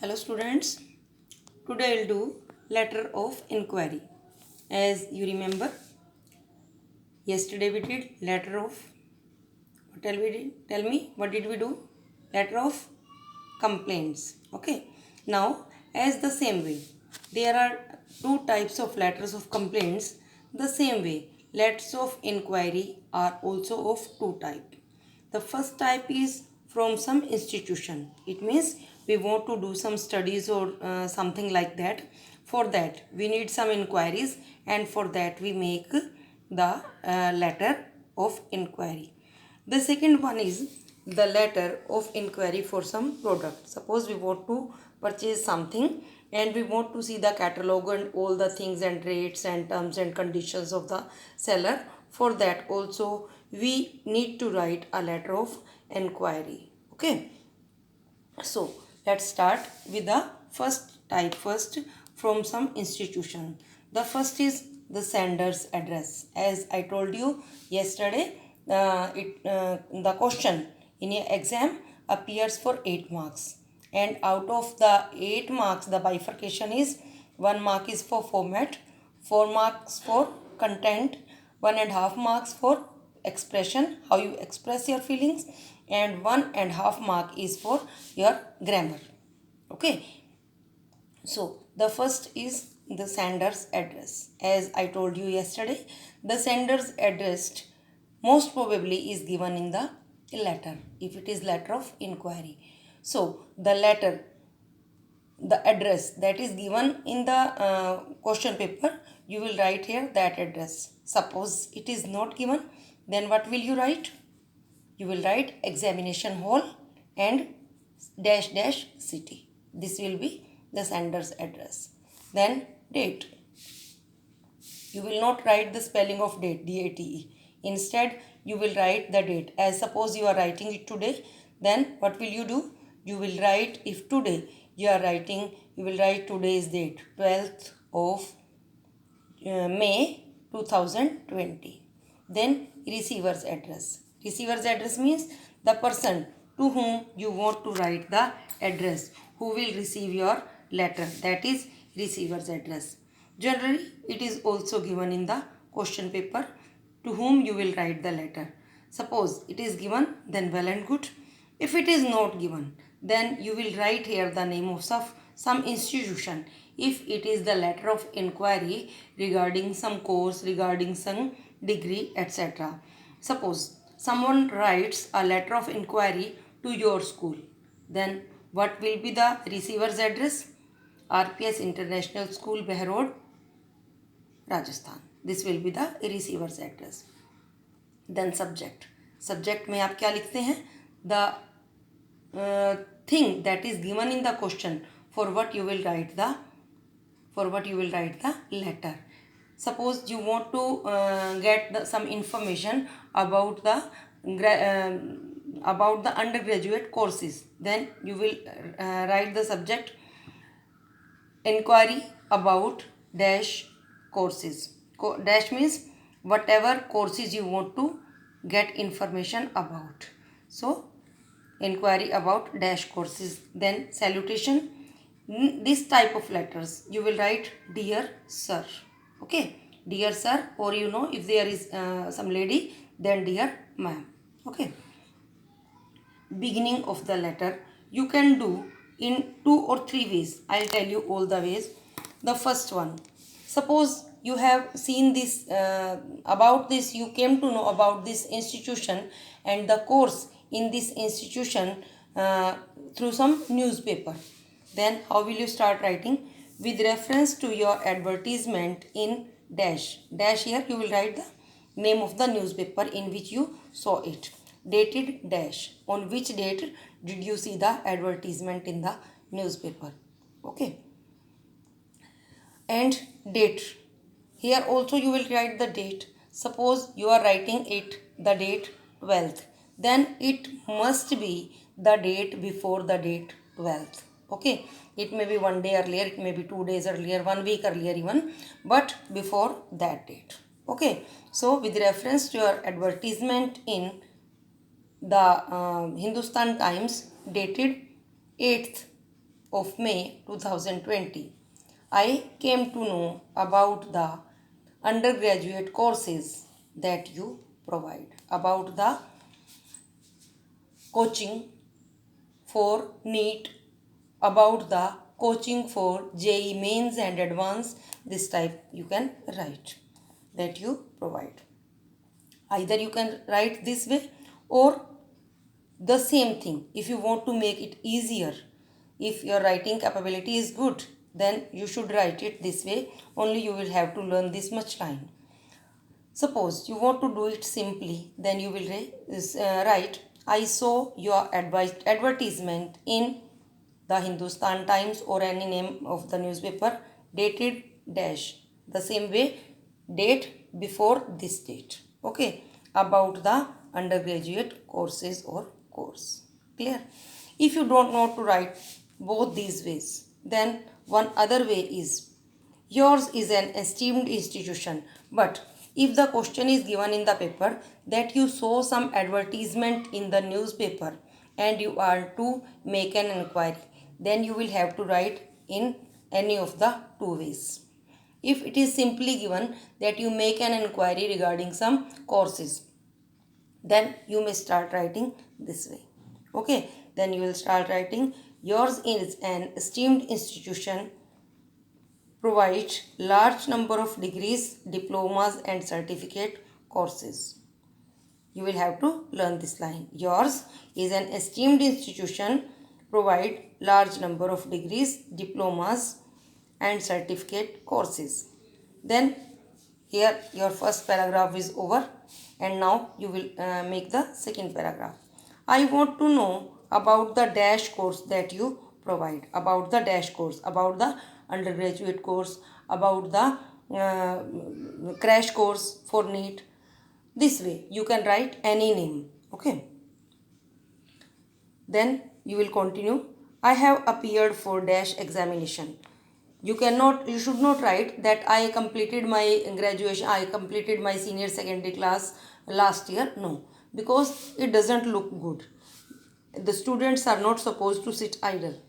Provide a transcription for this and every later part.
Hello students, today I will do letter of inquiry. As you remember, yesterday we did letter of, tell me what did we do? Letter of complaints. Okay, now as the same way, there are two types of letters of complaints. The same way, letters of inquiry are also of two types. The first type is from some institution. It means we want to do some studies or something like that. For that, we need some inquiries, and for that, we make the letter of inquiry. The second one is the letter of inquiry for some product. Suppose we want to purchase something and we want to see the catalog and all the things and rates and terms and conditions of the seller. For that also we need to write a letter of inquiry. Okay, so let's start with the first type first, from some institution. The first is the sender's address. As I told you yesterday, the question in your exam appears for 8 marks, and out of the 8 marks the bifurcation is 1 mark is for format, 4 marks for content, 1.5 marks for expression, how you express your feelings, and 1.5 mark is for your grammar. Okay, so the first is the sender's address. As I told you yesterday, the sender's address most probably is given in the letter, if it is letter of inquiry. So the letter, the address that is given in the question paper, you will write here that address. Suppose it is not given, then what will you write? You will write examination hall and dash dash city. This will be the sender's address. Then date. You will not write the spelling of date, DATE. Instead, you will write the date. As suppose you are writing it today, then what will you do? You will write, if today you are writing, you will write today's date, 12th of May 2020. Then receiver's address. Receiver's address means the person to whom you want to write the address, who will receive your letter. That is receiver's address. Generally, it is also given in the question paper to whom you will write the letter. Suppose it is given, then well and good. If it is not given, then you will write here the name of some institution. If it is the letter of inquiry regarding some course, regarding some degree, etc. Suppose someone writes a letter of inquiry to your school, then what will be the receiver's address? RPS International School, Behrod, Rajasthan. This will be the receiver's address. Then subject. Subject में आप क्या लिखते हैं? The thing that is given in the question for what you will write the letter. Suppose you want to get some information about the undergraduate courses, then you will write the subject inquiry about dash courses. Dash means whatever courses you want to get information about. So inquiry about dash courses. Then salutation. This type of letters you will write dear sir. Okay, dear sir, or if there is some lady, then dear ma'am. Okay, beginning of the letter you can do in 2 or 3 ways. I'll tell you all the ways. The first one, suppose you have seen this about this, you came to know about this institution and the course in this institution through some newspaper. Then how will you start writing? With reference to your advertisement in dash. Dash, here you will write the name of the newspaper in which you saw it. Dated dash. On which date did you see the advertisement in the newspaper? Okay. And date. Here also you will write the date. Suppose you are writing it, the date 12th. Then it must be the date before the date 12th. Okay. It may be 1 day earlier, it may be 2 days earlier, 1 week earlier even, but before that date. Okay. So with reference to your advertisement in the Hindustan Times dated 8th of May 2020, I came to know about the undergraduate courses that you provide, about the coaching for NEET, about the coaching for JEE mains and advanced. This type you can write that you provide. Either you can write this way or the same thing. If you want to make it easier, if your writing capability is good, then you should write it this way. Only you will have to learn this much line. Suppose you want to do it simply, then you will write, I saw your advertisement in the Hindustan Times or any name of the newspaper, dated dash. The same way, date before this date. Okay, about the undergraduate courses or course. Clear? If you don't know to write both these ways, then one other way is, yours is an esteemed institution, but if the question is given in the paper that you saw some advertisement in the newspaper and you are to make an inquiry, then you will have to write in any of the two ways. If it is simply given that you make an inquiry regarding some courses, then you may start writing this way. Okay, then you will start writing, yours is an esteemed institution, provides large number of degrees, diplomas and certificate courses. You will have to learn this line. Yours is an esteemed institution, provide large number of degrees, diplomas and certificate courses. Then here your first paragraph is over and now you will make the second paragraph. I want to know about the dash course that you provide, about the dash course, about the undergraduate course, about the crash course for NEET. This way you can write any name. Okay. Then you will continue. I have appeared for dash examination. You should not write that I completed my graduation, I completed my senior secondary class last year. No, because it doesn't look good. The students are not supposed to sit idle.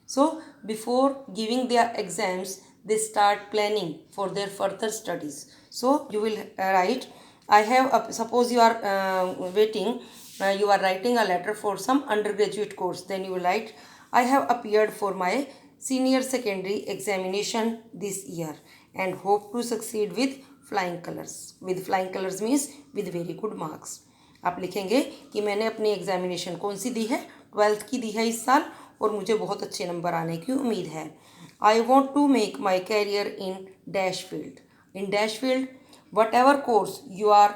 So before giving their exams, they start planning for their further studies. So you will write, I have, suppose you are you are writing a letter for some undergraduate course, then you will write, I have appeared for my senior secondary examination this year and hope to succeed with flying colors. With flying colors means with very good marks. आप लिखेंगे कि मैंने अपनी examination कौन सी दी है, 12th की दी है इस साल और मुझे बहुत अच्छे नंबर आने की उम्मीद है. I want to make my career in dash field. In dash field whatever course you are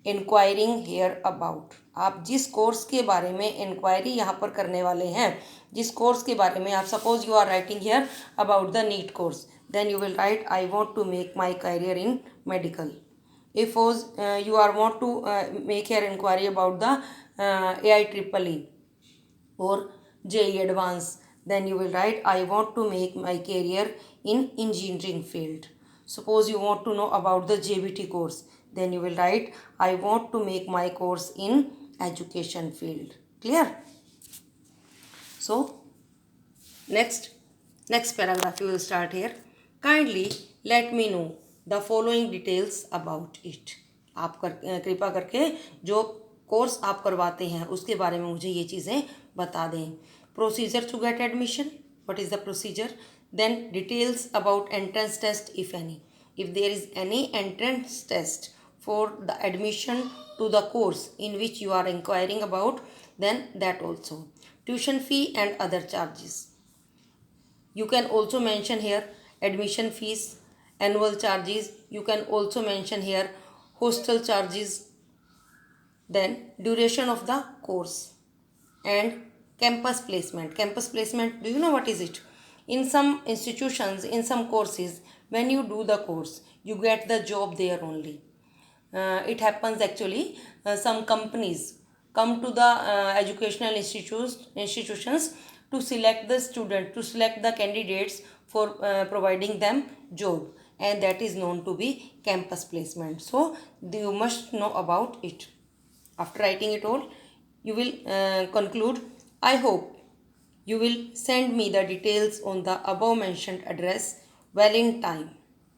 inquiring here about. आप जिस कोर्स के बारे में इंक्वायरी यहाँ पर करने वाले हैं, जिस कोर्स के बारे में आप, suppose you are writing here about the NEET course, then you will write, I want to make my career in medical. If you are want to make your inquiry about the AIEEE or JEE Advanced, then you will write, I want to make my career in engineering field. Suppose you want to know about the JBT course, then you will write, I want to make my course in education field. Clear? So next paragraph you will start here. Kindly let me know the following details about it. आप कृपया करके जो course आप करवाते हैं उसके बारे में मुझे ये चीज़ें बता दें. Procedure to get admission, what is the procedure. Then details about entrance test if any. If there is any entrance test for the admission to the course in which you are inquiring about, then that also. Tuition fee and other charges. You can also mention here admission fees, annual charges. You can also mention here hostel charges. Then duration of the course and campus placement. Campus placement, do you know what is it? In some institutions, in some courses, when you do the course, you get the job there only. It happens actually, some companies come to the educational institutions to select the student, to select the candidates for providing them job, and that is known to be campus placement. So you must know about it. After writing it all, you will conclude, I hope You will send me the details on the above mentioned address well in time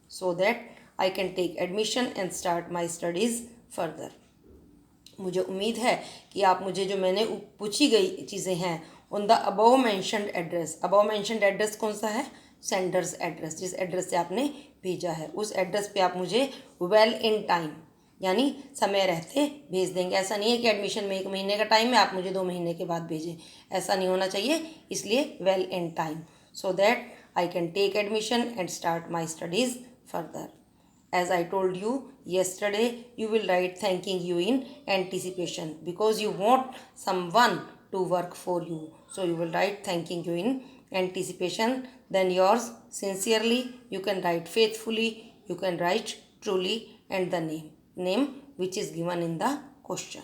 so that I can take admission and start my studies further. मुझे उम्मीद है कि आप मुझे जो मैंने पूछी गई चीज़ें हैं on the above mentioned address, above mentioned address कौन सा है? सेंडर्स एड्रेस, जिस एड्रेस से आपने भेजा है उस एड्रेस पे आप मुझे वेल इन टाइम यानी समय रहते भेज देंगे। ऐसा नहीं है कि एडमिशन में 1 महीने का टाइम है आप मुझे 2 महीने के बाद भेजें, ऐसा नहीं होना चाहिए। इसलिए well in time so that I can take admission and start my studies further. As I told you yesterday, you will write thanking you in anticipation because you want someone to work for you. So you will write thanking you in anticipation. Then yours sincerely, you can write faithfully, you can write truly, and the name which is given in the question.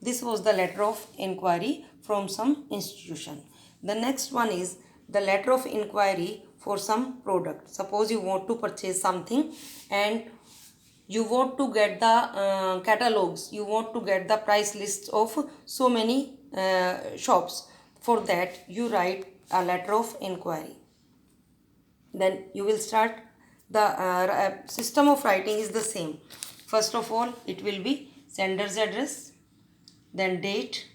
This was the letter of inquiry from some institution. The next one is the letter of inquiry for some product. Suppose you want to purchase something and you want to get the catalogs, you want to get the price lists of so many shops. For that you write a letter of inquiry. Then you will start the system of writing is the same. First of all it will be sender's address, then date,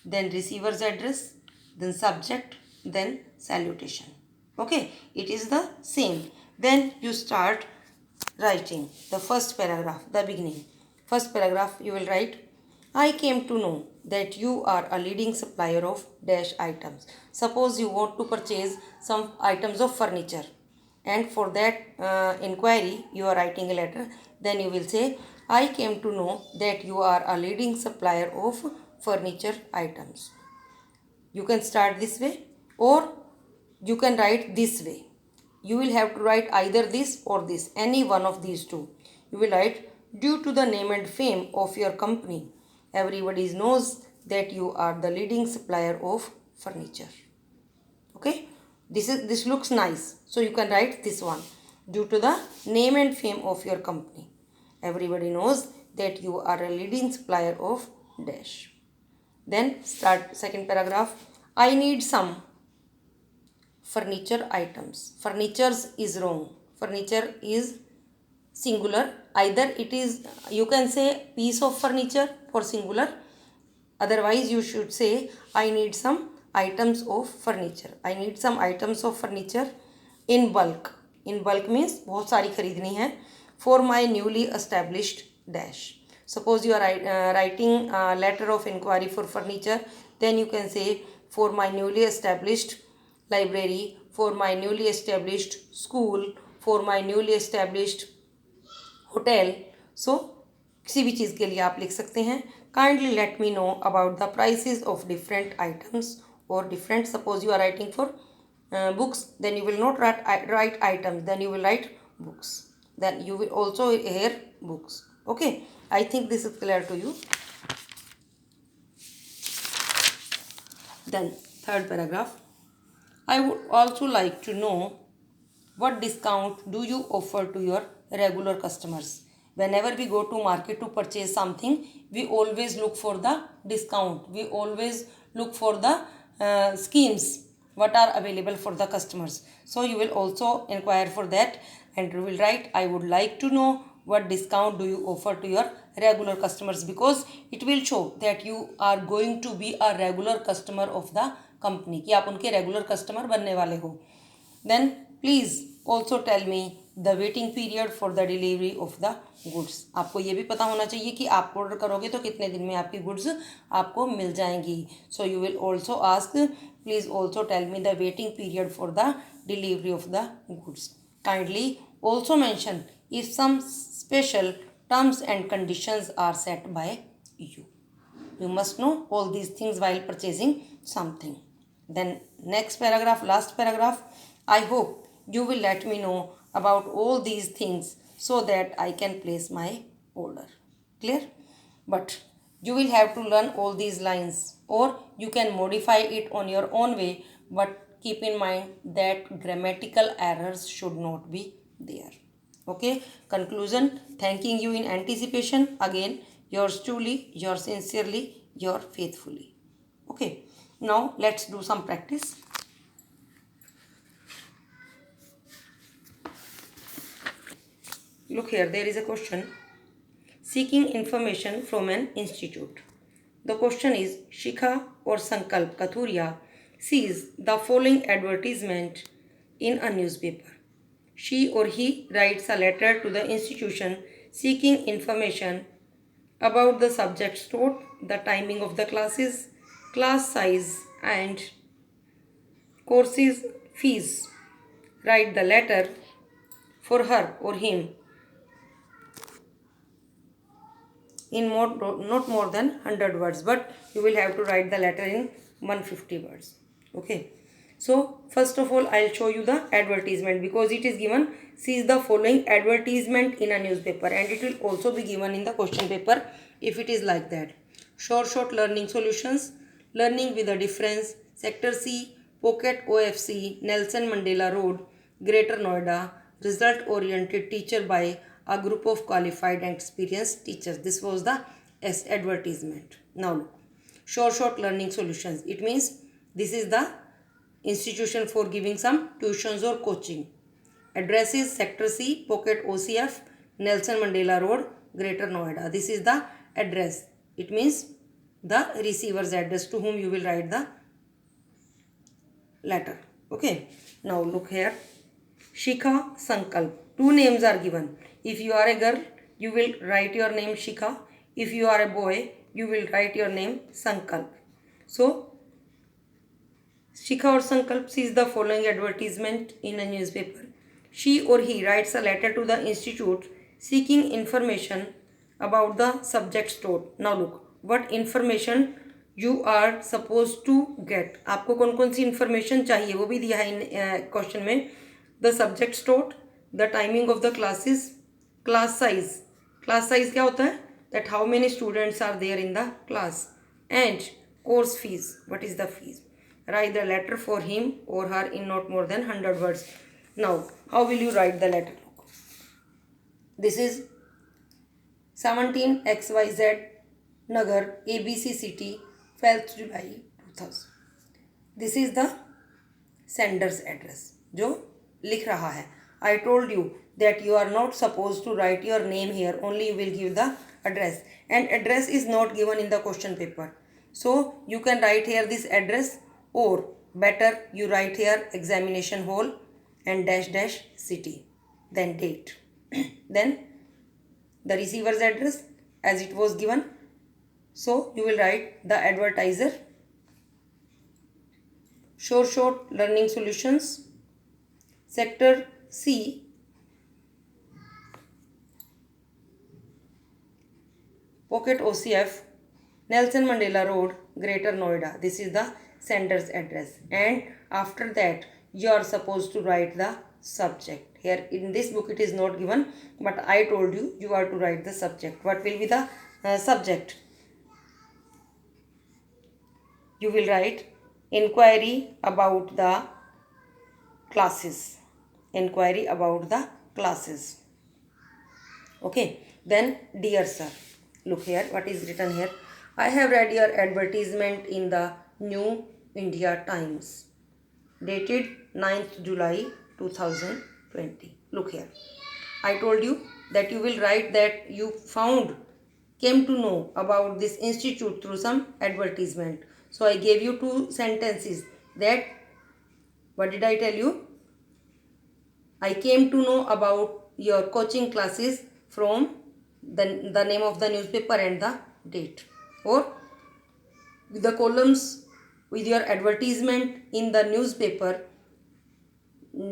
then receiver's address, then subject, then salutation. Okay, it is the same. Then you start writing the first paragraph, the beginning. First paragraph you will write, I came to know that you are a leading supplier of dash items. Suppose you want to purchase some items of furniture and for that inquiry you are writing a letter. Then you will say, I came to know that you are a leading supplier of furniture items. You can start this way or you can write this way. You will have to write either this or this, any one of these two. You will write, due to the name and fame of your company, everybody knows that you are the leading supplier of furniture. Okay, this looks nice, so you can write this one. Due to the name and fame of your company, everybody knows that you are a leading supplier of dash. Then start second paragraph. I need some furniture items. Furnitures is wrong. Furniture is singular. Either it is, you can say piece of furniture for singular. Otherwise you should say, I need some items of furniture. I need some items of furniture in bulk. In bulk means बहुत सारी खरीदनी है. For my newly established dash. Suppose you are writing a letter of inquiry for furniture. Then you can say, for my newly established library, for my newly established school, for my newly established hotel. So किसी भी चीज़ के लिए आप लिख सकते हैं. Kindly let me know about the prices of different items or different. Suppose you are writing for books, then you will not write items, then you will write books. Then you will also hear books. Okay, I think this is clear to you. Then third paragraph. I would also like to know what discount do you offer to your regular customers. Whenever we go to market to purchase something, we always look for the discount. We always look for the schemes what are available for the customers. So you will also inquire for that and you will write, I would like to know what discount do you offer to your regular customers, because it will show that you are going to be a regular customer of the company कि आप उनके regular customer बनने वाले हो. Then please also tell me the waiting period for the delivery of the goods. आपको ये भी पता होना चाहिए कि आप ऑर्डर करोगे तो कितने दिन में आपकी गुड्स आपको मिल जाएंगी. So you will also ask, please also tell me the waiting period for the delivery of the goods. Kindly also mention if some special terms and conditions are set by you. You must know all these things while purchasing something. Then next paragraph, last paragraph, I hope you will let me know about all these things so that I can place my order. Clear? But you will have to learn all these lines or you can modify it on your own way, but keep in mind that grammatical errors should not be there. Okay, conclusion. Thanking you in anticipation. Again, yours truly, yours sincerely, your faithfully. Okay, Now let's do some practice. Look here, there is a question. Seeking information from an institute. The question is, Shikha or Sankalp Kathuria sees the following advertisement in a newspaper. She or he writes a letter to the institution seeking information about the subject taught, the timing of the classes, class size, and courses fees. Write the letter for her or him in not more than 100 words, but you will have to write the letter in 150 words. Okay, so first of all I'll show you the advertisement, because it is given, sees the following advertisement in a newspaper, and it will also be given in the question paper if it is like that. Short learning solutions, learning with a difference, sector C, Pocket OFC, Nelson Mandela Road, Greater Noida, result oriented teacher by a group of qualified and experienced teachers. This was the advertisement. Now look, short learning solutions, it means this is the institution for giving some tuitions or coaching. Address is sector C, Pocket OCF, Nelson Mandela Road, Greater Noida. This is the address. It means the receiver's address to whom you will write the letter. Okay, now look here. Shikha, Sankalp. Two names are given. If you are a girl, you will write your name Shikha. If you are a boy, you will write your name Sankalp. So, Shikha or Sankalp sees the following advertisement in a newspaper. She or he writes a letter to the institute seeking information about the subjects taught. Now look, what information you are supposed to get. आपको कौन कौन सी information चाहिए वो भी दिया है question में. The subjects taught, the timing of the classes, class size. Class size क्या होता है? That how many students are there in the class, and course fees. What is the fees? Write the letter for him or her in not more than 100 words. Now, how will you write the letter? This is 17 XYZ Nagar, ABC City, 12th July 2000. This is the sender's address जो लिख रहा है. I told you that you are not supposed to write your name here, only you will give the address, and address is not given in the question paper. So you can write here this address, or better you write here examination hall and dash dash city, then date. Then the receiver's address as it was given. So you will write the advertiser. Short learning solutions, sector C, Pocket OCF, Nelson Mandela Road, Greater Noida. This is the sender's address, and after that you are supposed to write the subject. Here in this book it is not given, but I told you you are to write the subject. What will be the subject? You will write inquiry about the classes. Inquiry about the classes. Okay, then dear sir, look here what is written here. I have read your advertisement in the New India Times, dated 9th July 2020. Look here, I told you that you will write that you came to know about this institute through some advertisement. So I gave you two sentences that, what did I tell you? I came to know about your coaching classes from the name of the newspaper and the date, or with the columns with your advertisement in the newspaper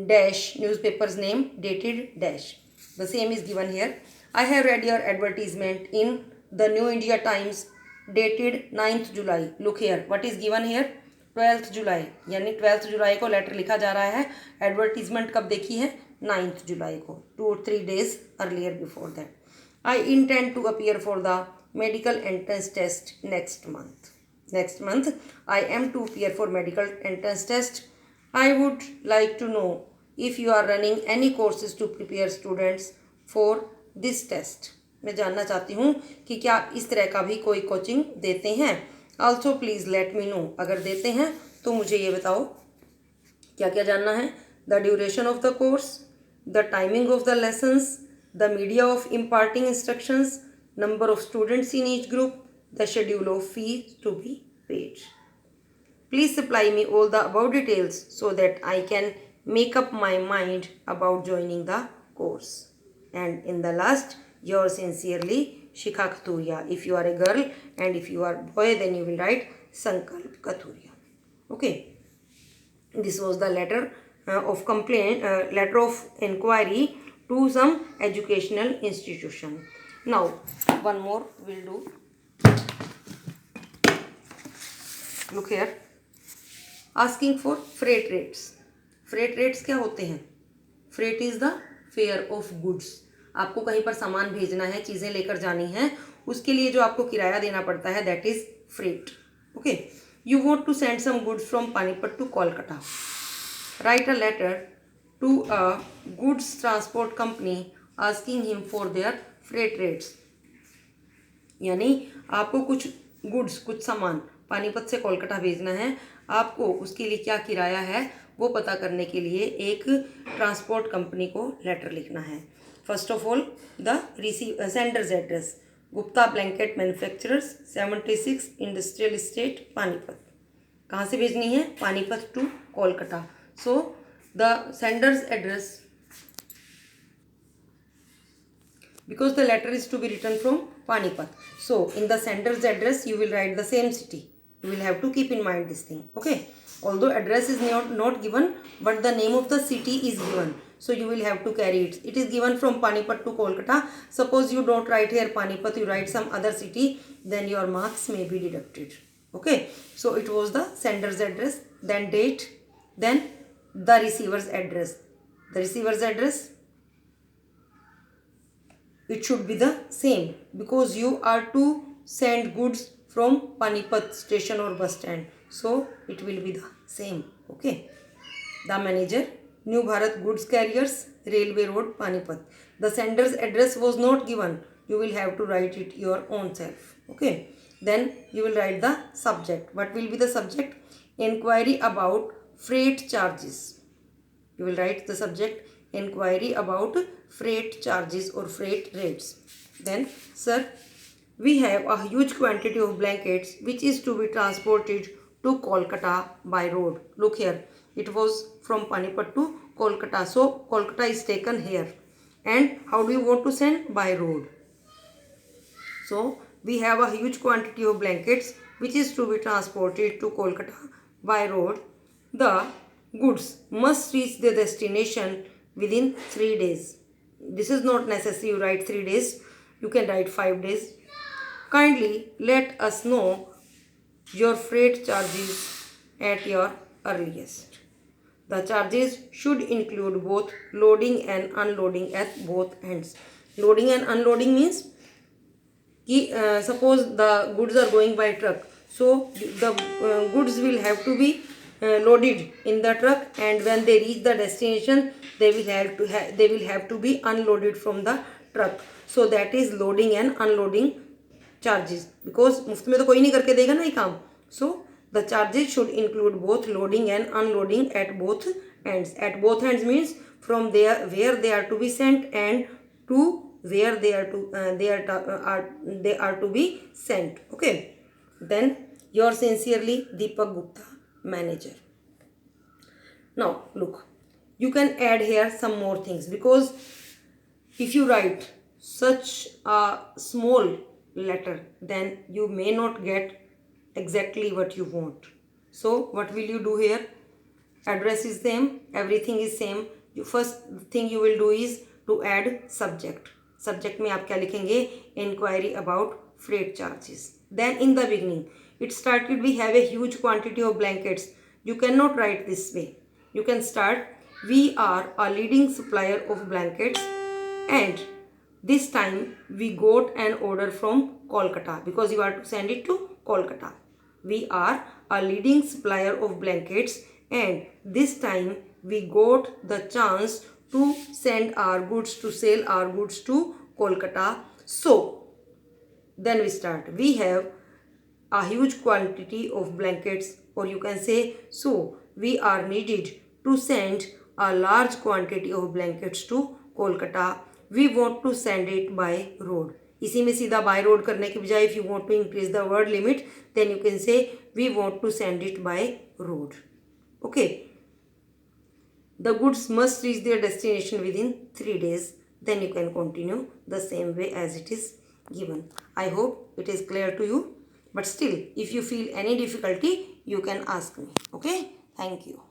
dash, newspaper's name dated dash. The same is given here. I have read your advertisement in the New India Times dated 9th July. Look here, what is given here? 12th July, यानी 12th जुलाई को letter लिखा जा रहा है. Advertisement कब देखी है? 9th जुलाई को, 2 or 3 days earlier before that. I intend to appear for the medical entrance test next month. Next month I am to appear for medical entrance test. I would like to know if you are running any courses to prepare students for this test. मैं जानना चाहती हूँ कि क्या इस तरह का भी कोई कोचिंग देते हैं. Also please let me know, अगर देते हैं तो मुझे ये बताओ क्या क्या जानना है। The duration of the course, the timing of the lessons, the media of imparting instructions, number of students in each group, the schedule of fees to be paid. Please supply me all the above details so that I can make up my mind about joining the course. And in the last, yours sincerely, Shikha Kathuria. If you are a girl and if you are boy, then you will write Sankalp Kathuria. Okay. This was the letter of complaint, letter of inquiry to some educational institution. Now, one more will do. Look here. Asking for freight rates. Freight rates क्या होते हैं? Freight is the fair of goods. आपको कहीं पर सामान भेजना है, चीज़ें लेकर जानी हैं, उसके लिए जो आपको किराया देना पड़ता है, that is freight. Okay. You want to send some goods from Panipat to Kolkata. Write a letter to a goods transport company asking him for their freight rates. यानी आपको कुछ गुड्स, कुछ सामान पानीपत से कोलकाता भेजना है, आपको उसके लिए क्या किराया है वो पता करने के लिए एक ट्रांसपोर्ट कंपनी को लेटर लिखना है. First of all the sender's address, Gupta blanket manufacturers, 76 industrial estate Panipat. कहाँ से भेजनी है? Panipat to Kolkata. So the sender's address, because the letter is to be written from Panipat. So in the sender's address you will write the same city. You will have to keep in mind this thing. Okay. Although address is not given, but the name of the city is given. So you will have to carry it. It is given from Panipat to Kolkata. Suppose you don't write here Panipat, you write some other city, then your marks may be deducted. Okay. So it was the sender's address, then date, then the receiver's address. The receiver's address, it should be the same because you are to send goods from Panipat station or bus stand. So it will be the same. Okay. The manager, New Bharat Goods Carriers, Railway Road, Panipat. The sender's address was not given. You will have to write it your own self. Okay. Then you will write the subject. What will be the subject? Inquiry about freight charges. You will write the subject inquiry about freight charges or freight rates. Then, sir, we have a huge quantity of blankets which is to be transported to Kolkata by road. Look here, it was from Panipat to Kolkata. So Kolkata is taken here. And how do you want to send? By road. So we have a huge quantity of blankets which is to be transported to Kolkata by road. The goods must reach their destination within 3 days. This is not necessary you write 3 days. You can write 5 days. Kindly let us know your freight charges at your earliest. The charges should include both loading and unloading at both ends. Loading and unloading means suppose the goods are going by truck. So the goods will have to be loaded in the truck, and when they reach the destination they will have to be unloaded from the truck. So that is loading and unloading charges, because मुफ्त में तो कोई नहीं करके देगा ना ये काम. So the charges should include both loading and unloading at both ends. At both ends means from there where they are to be sent and to where they are to be sent. Okay. Then yours sincerely, Deepak Gupta, manager. Now look, you can add here some more things, because if you write such a small letter then you may not get exactly what you want. So what will you do here? Address is same, everything is same. You first thing you will do is to add subject. Subject में आप क्या लिखेंगे? Inquiry about freight charges. Then in the beginning it started, we have a huge quantity of blankets. You cannot write this way. You can start, we are a leading supplier of blankets and this time we got an order from Kolkata, because you are to send it to Kolkata. We are a leading supplier of blankets and this time we got the chance to send our goods, to sell our goods to Kolkata. So then we start, we have a huge quantity of blankets, or you can say, so we are needed to send a large quantity of blankets to Kolkata. We want to send it by road. इसी में सीधा by road करने के बजाय, if you want to increase the word limit, then you can say we want to send it by road. Okay. The goods must reach their destination within 3 days. Then you can continue the same way as it is given. I hope it is clear to you. But still, if you feel any difficulty, you can ask me. Okay? Thank you.